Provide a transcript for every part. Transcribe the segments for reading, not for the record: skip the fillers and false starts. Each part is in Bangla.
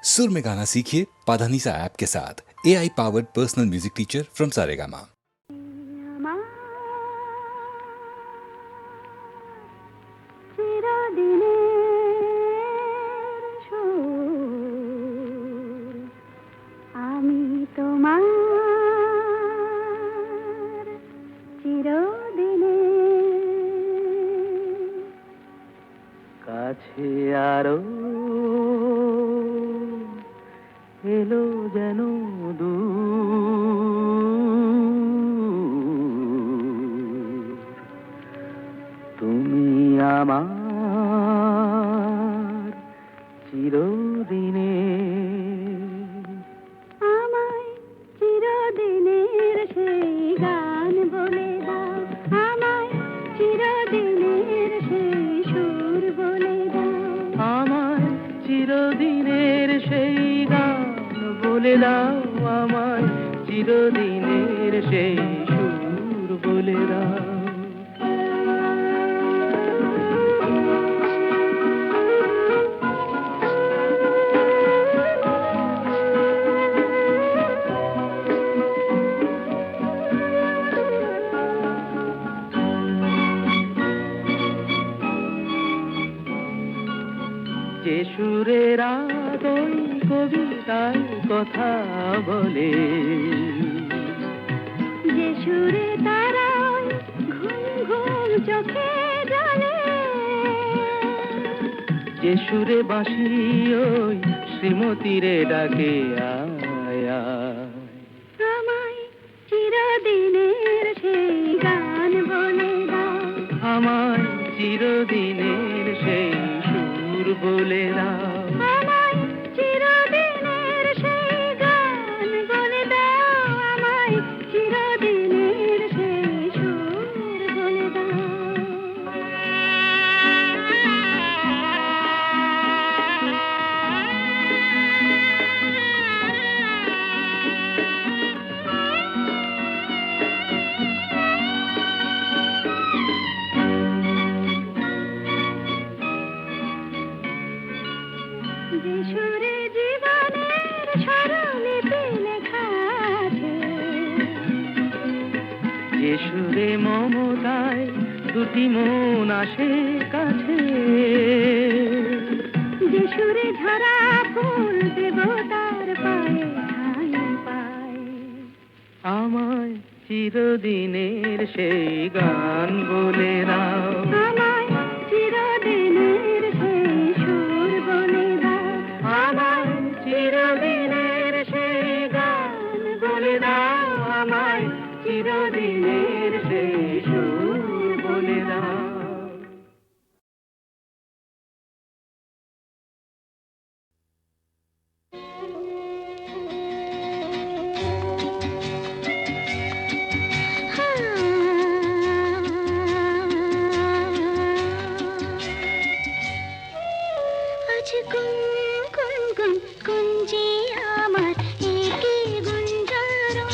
सुर में गाना सीखिए पाधानीसा ऐप के साथ AI powered personal music teacher from Saregama. কাছে আরো এলো যেন দূর, তুমি আমার চিরদিনে, আমায় চিরদিনের সেই গান বলে দাও, আমায় চিরদিনের সেই সুর বলে দাও, আমায় চিরদিনের সেই গান বলে দাও, আমায় চিরদিনের সেই সুর বলে দাও। যে সুরের আদয় কবিতায় কথা বলে, যে সুরে তারায় ঘুম ঘুম চোখে জ্বলে, যে সুরে বাঁশি ওই শ্রীমতীরে ডাকে আয় আয়, আমায় চিরদিনের সেই গান বলে দাও, আমায় চিরদিনের সেই সুর বলে দাও, আমায় চিরদিনের সেই গান বলে দাও, আমায় চিরদিনের সেই সুর বলে দাও। যে সুরে জীবনের স্বরলিপি লেখা আছে, যে সুরে মমতায় দুটি মন আসে কাছে, যে সুরে ঝরা ফুল দেবতার পায়ে ঠাঁই পায়, আমায় চিরদিনের সেই গান বলে দাও, আমায় চিরদিনের সেই সুর বলে দাও, আমায় চিরদিনের সেই গান বলে দাও, আমায় চিরদিনের সেই সুর বলে দাও। আজ গুন গুন গুন গুঞ্জে আমার একে গুঞ্জারণ,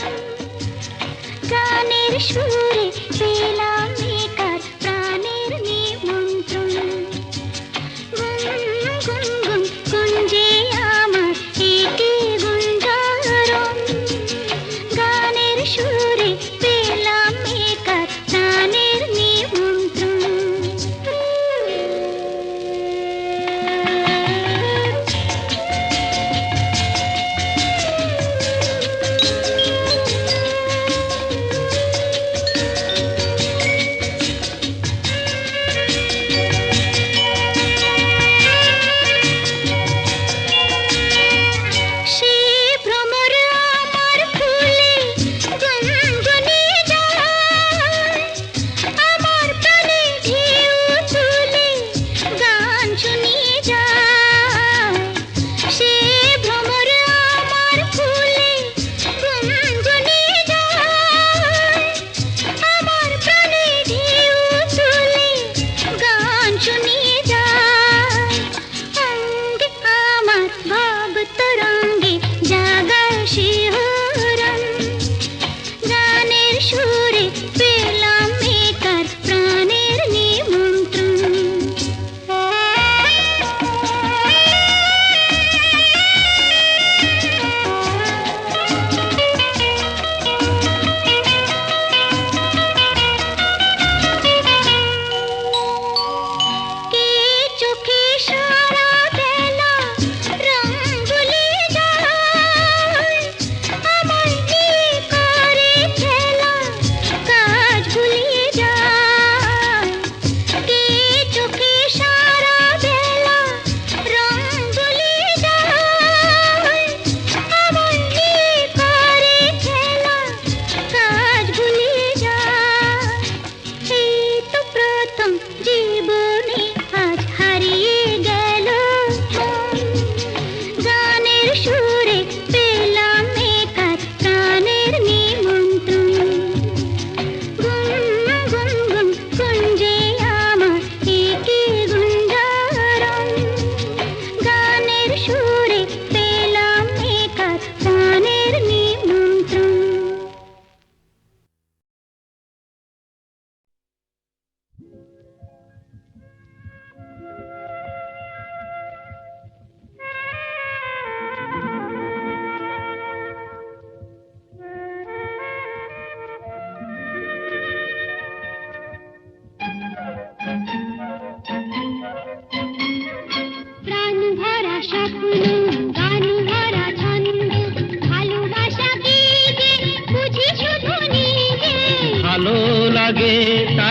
গানের সুরে পেলাম একার প্রাণের নিমন্ত্রণ। গুন গুন গুন গুঞ্জে আমার একে গুঞ্জারণ, গানের সুরে পেলাম একার প্রাণের নিমন্ত্রণ।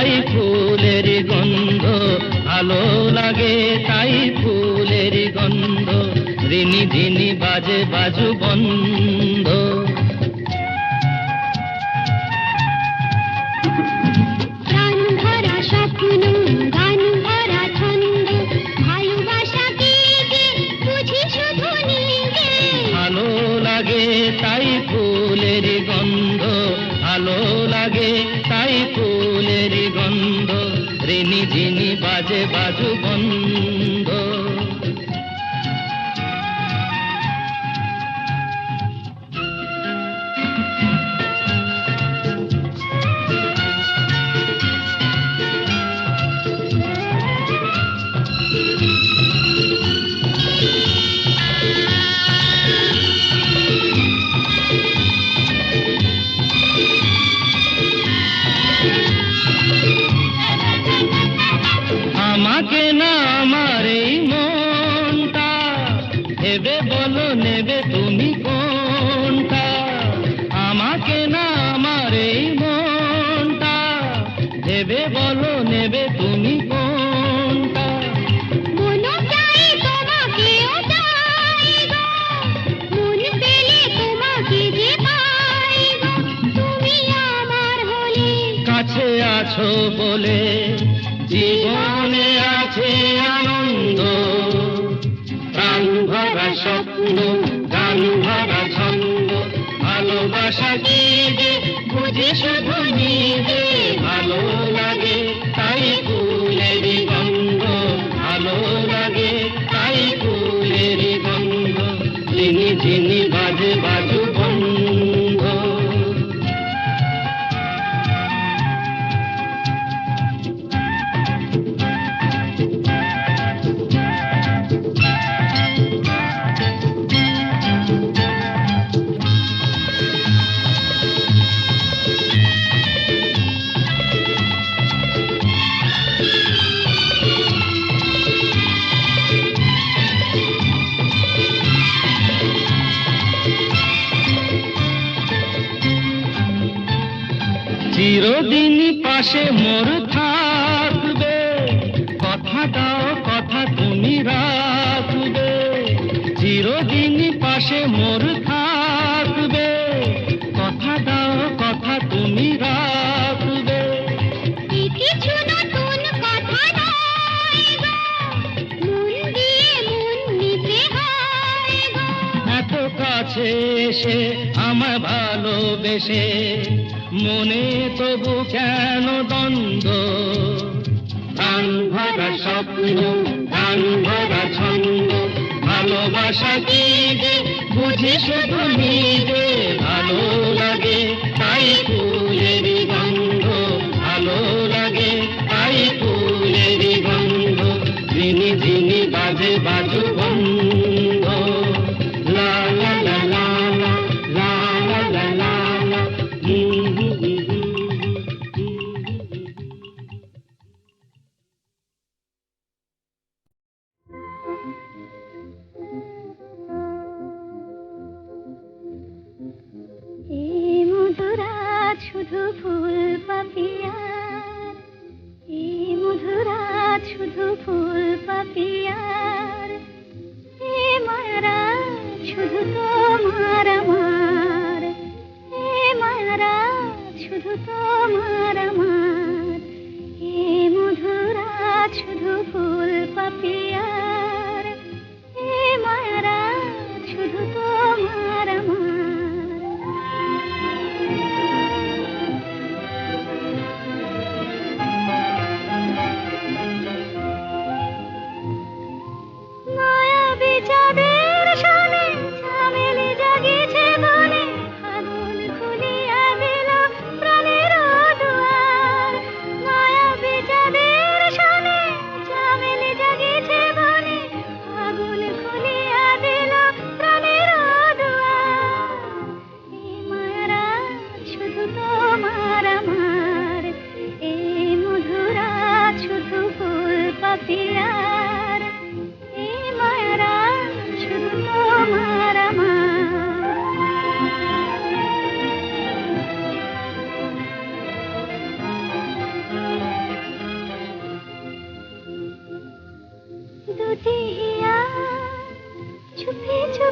তাই ফুলের গন্ধ ভালো লাগে, তাই ফুলের গন্ধ রিনি ঝিনি বাজে বাজু বন্ধ। প্রাণ ভরা স্বপ্ন গান ভরা ছন্দ, ভালোবাসা কি যে বুঝি শুধু নিজে। ভালো লাগে তাই ফুলের গন্ধ, ভালো লাগে তাই ফুলের গন্ধ রিনি ঝিনি বাজে বাজু বন্ধ। আমাকে না আমার এই মনটা ভেবে বলো নেবে তুমি কোনটা। আমাকে না আমার এই মনটা ভেবে বলো নেবে তুমি কোনটা। মনও চাই তোমাকেও চাই গো, মন পেলে তোমাকে যে পাই গো। তুমি আমার হলে কাছে আছো বলে জীবনে আছে আনন্দ। প্রাণ ভরা স্বপ্ন গান ভরা ছন্দ, ভালোবাসা কি যে বুঝি শুধু নিজে। ভালো লাগে তাই ফুলের গন্ধ, ভালো লাগে তাই ফুলের গন্ধ ঝিনি ঝিনি বাজে বাজু বন্ধ। চিরদিনই পাশে মোর থাকবে, কথা দাও কথা তুমি রাখবে। চিরদিনই পাশে মোর থাকবে, কথা দাও কথা তুমি রাখবে। কি কিছু নতুন কথা নয় গো, মন দিয়ে মন নিতে হয় গো। এত কাছে এসে আমায় ভালোবেসে মনে তবু কেন দ্বন্দ্ব। প্রাণ ভরা স্বপ্ন গান ভরা ছন্দ, ভালোবাসা কি যে বুঝি শুধু নিজে। ভালো লাগে তাই ফুলের গন্ধ, ভালো লাগে তাই ফুলের গন্ধ ঝিনি ঝিনি বাজে বাজু বন্ধ। লা লা লা লা লা লা লা লা লা লা। এই মধুরাত শুধু ফুল পাপিয়ার, এই মধুরাত শুধু ফুল পাপিয়ার। এ মারা শুধু তোমার আমার, এ মারা শুধু তোমার আমার। এ মধুরাত শুধু ফুল পাপিয়ার, এ মারা শুধু তোমার আমার। মায়াবী চাঁদের সামনে ঝামেলি জাগিয়েছে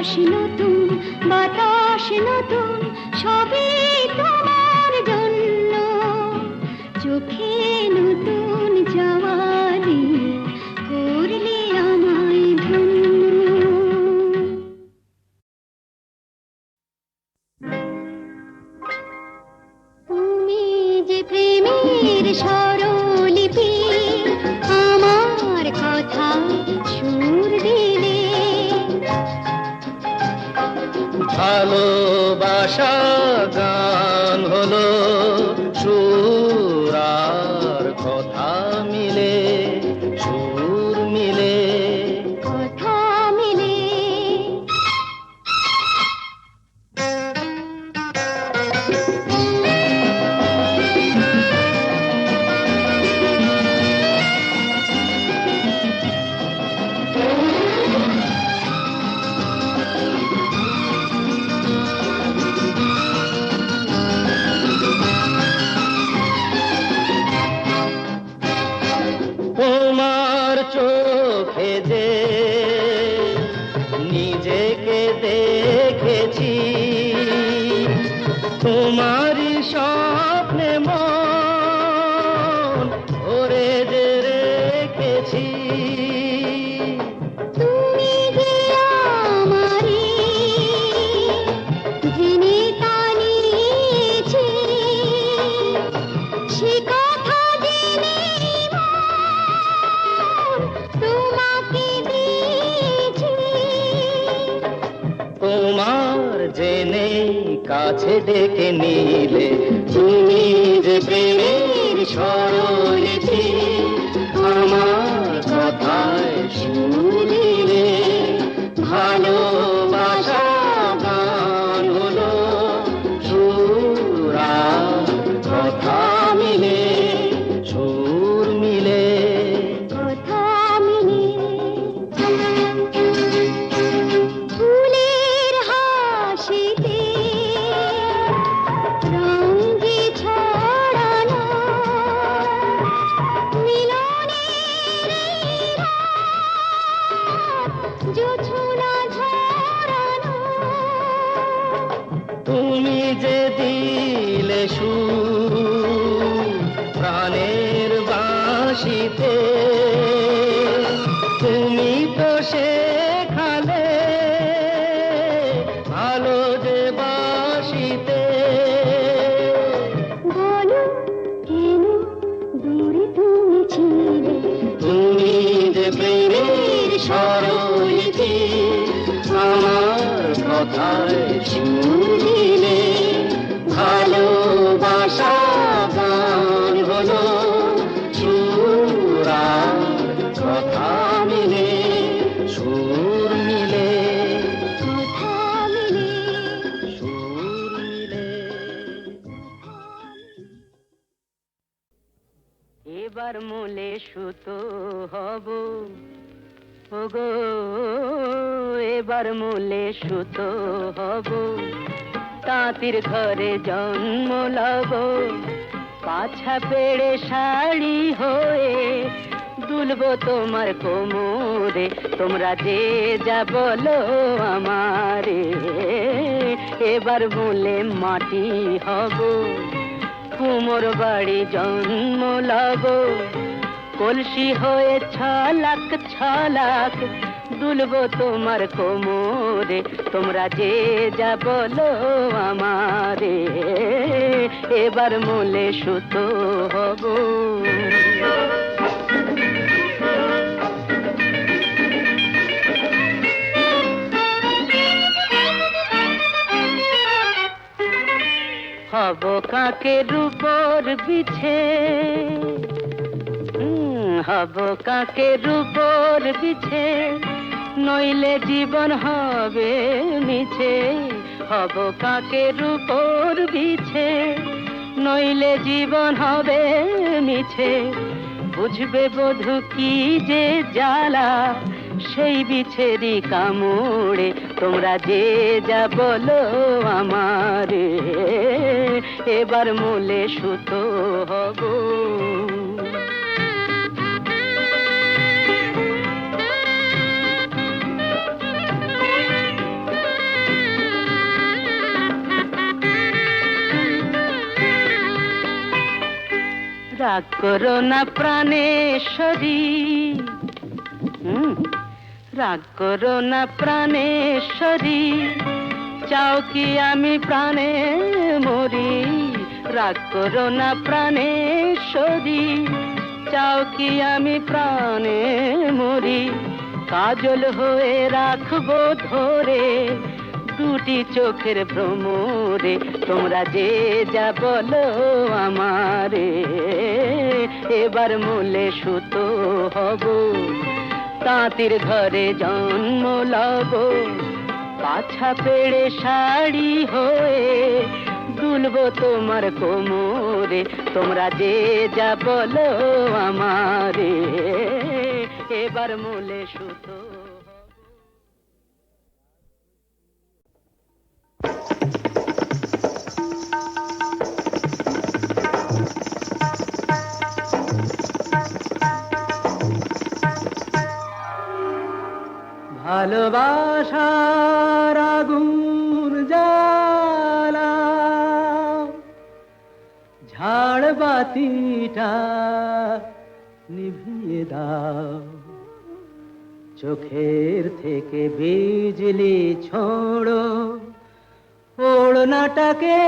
আকাশ নতুন, বাতাস নতুন, সবই তোমার জন্য। চোখে নতুন জওয়ানি করলে আমায় ধন্য। তুমি যে প্রেমের স্বরলিপি, আমার কথা সুর দিলে। ভালোবাসা গান হলো সুর আর কথা মিলে, সুর মিলে। কথা মিলে। তোমার চোখে যে নিজেকে দেখেছি, তোমারই স্বপ্নে মন ভরে যে রেখেছি। তুমি যে আমারই জেনে তা নিয়েছি, সে কথা জেনে মন তোমাকে দিয়েছি। তোমার জেনে কাছে ডেকে নিলে, তুমি যে প্রেমের স্বরলিপি, আমার কথায় সুর দিলে। ভালোবাসা গান হলো সুর আর কথা মিলে, সুর মিলে। কথা মিলে। ফুলের হাসিতে রঙ যে ছড়ানো, মিলনের এই রাত জোছনা ঝরানো। তুমি যে দিলে সুর প্রাণের বাঁশিতে, তুমি তো শেখালে ভালো যে বাঁশিতে। বলো কেন দূরে তুমি ছিলে, তুমি যে প্রেমের স্বরলিপি, আমার কথায় সুর দিলে। ভালোবাসা গান হলো সুর আর কথা মিলে, সুর মিলে। কথা মিলে। সুর মিলে। এবার মূলে সুতো হব, ওগো এবার মূলে সুতো হব, তাঁতির ঘরে জন্ম লব। পাছা পেড়ে শাড়ি হয়ে দুলব তোমার কোমরে, তোমরা যে যা বলো আমারে। এবার মূলে মাটি হব, কুমোর বাড়ি জন্ম লব। কলসি হয়ে ছলাক ছলাক দুলব তোমার কোমরে, তোমরা যে যা বলো আমারে। এবার মূলে সুতো হব। হব কাকের উপর বিছে, হব কাকের উপর বিছে, নইলে জীবন হবে মিছে। হব কাকের উপর বিছে, নইলে জীবন হবে মিছে। বুঝবে বধূ কি যে জ্বালা, সেই বিছেরি কামড়ে, তোমরা যে যা বলো আমারে। এবার মূলে সুতো হব। রাগ করো না প্রাণেশ্বরী, রাগ করো না প্রাণেশ্বরী, চাও কি আমি প্রাণে মরি? রাগ করো না প্রাণেশ্বরী, চাও কি আমি প্রাণে মরি? কাজল হয়ে রাখবো ধরে দুটি চোখের ভ্রমরে, তোমরা যে যা বলো আমারে, এবার মূলে সুতো হব, তাঁতির ঘরে জন্ম লব, পাছা পেড়ে শাড়ি হয়ে দুলবো তোমার কোমরে, তোমরা যে যা বলো আমারে, এবার মূলে সুতো। ভালোবাসার আগুন জ্বালা, ঝাড়বাতিটা নিভিয়ে দাও, চোখের থেকে বিজলি ছোড়ো, ওড়নাটাকে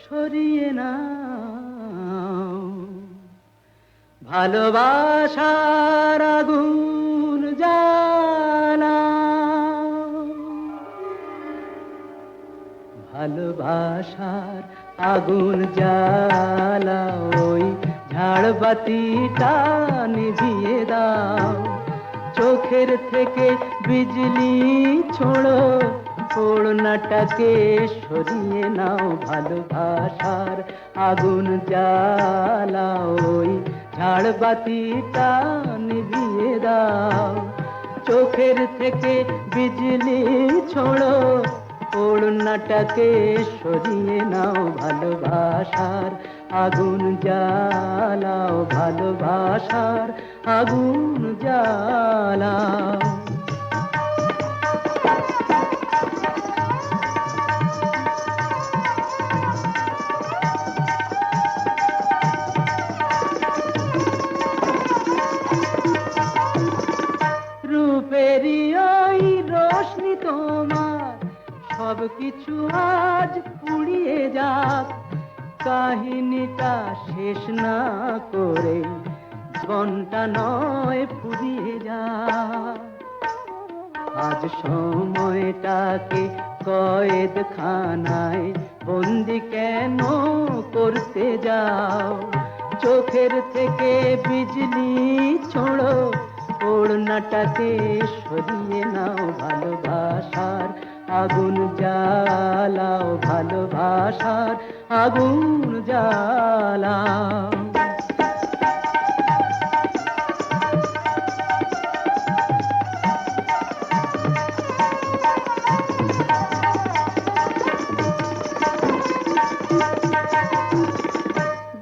সরিয়ে নাও। ভালোবাসার আগুন জ্বালা, ভালোবাসার আগুন জ্বালা, ওই ঝাড়বাতিটা নিভিয়ে দাও, চোখের থেকে বিজলি ছোড়ো, ওড়নাটাকে সরিয়ে নাও। ভালোবাসার আগুন জ্বালা, ওই ঝাড়বাতিটা নিভিয়ে দাও, চোখের থেকে বিজলি ছোড়ো, ওড়নাটাকে সরিয়ে নাও। ভালোবাসার আগুন জ্বালাও, ভালোবাসার আগুন জ্বালাও। রূপেরই ওই রোশনি তোমার সব কিছু আজ পুড়িয়ে যাক, কাহিনীটা শেষ না করে জীবনটা নয় ফুরিয়ে যাক। আজ সময়টাকে কয়েদখানায় বন্দি কেন করতে যাও, চোখের থেকে বিজলি ছোড়ো, ওড়নাটাকে সরিয়ে নাও। ভালোবাসার আগুন জ্বালাও, ভালোবাসার আগুন জ্বালাও।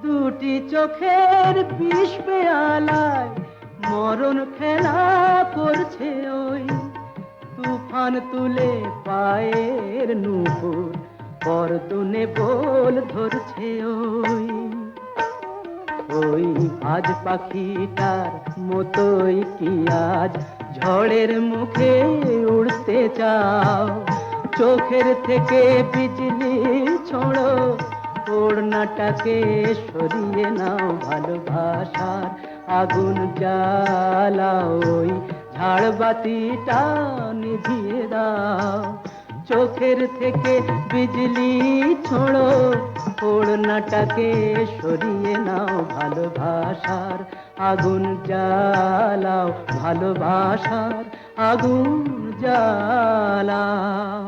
দুটি চোখের বিষ পেয়ালায় মরণ খেলা করছে ওই, তুফান তুলে পায়ের নুপুর পরদুনে বল ধরছে ওই। ওই আজ পাখিটার মতোই কি আজ ঝড়ের মুখে উড়তে চাও, চোখের থেকে বিজলি ছোড়ো, ওড়নাটাকে সরিয়ে নাও। ভালোবাসার আগুন জ্বালাও, ওই ঝাড়বাতিটা নিভিয়ে দাও, চোখের থেকে বিজলি ছোড়ো, ওড়নাটাকে সরিয়ে নাও। ভালোবাসার আগুন জ্বালাও, ভালোবাসার আগুন জ্বালাও।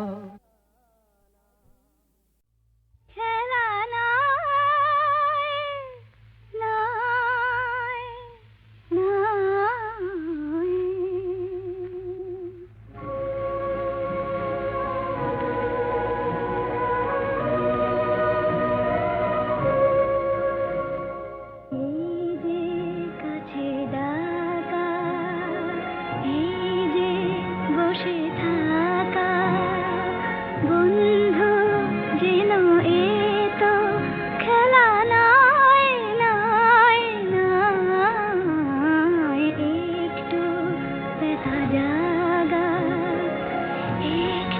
খেলা নাই, নাই, নাই। এই যে কাছে ডাকা, এই যে বসে एक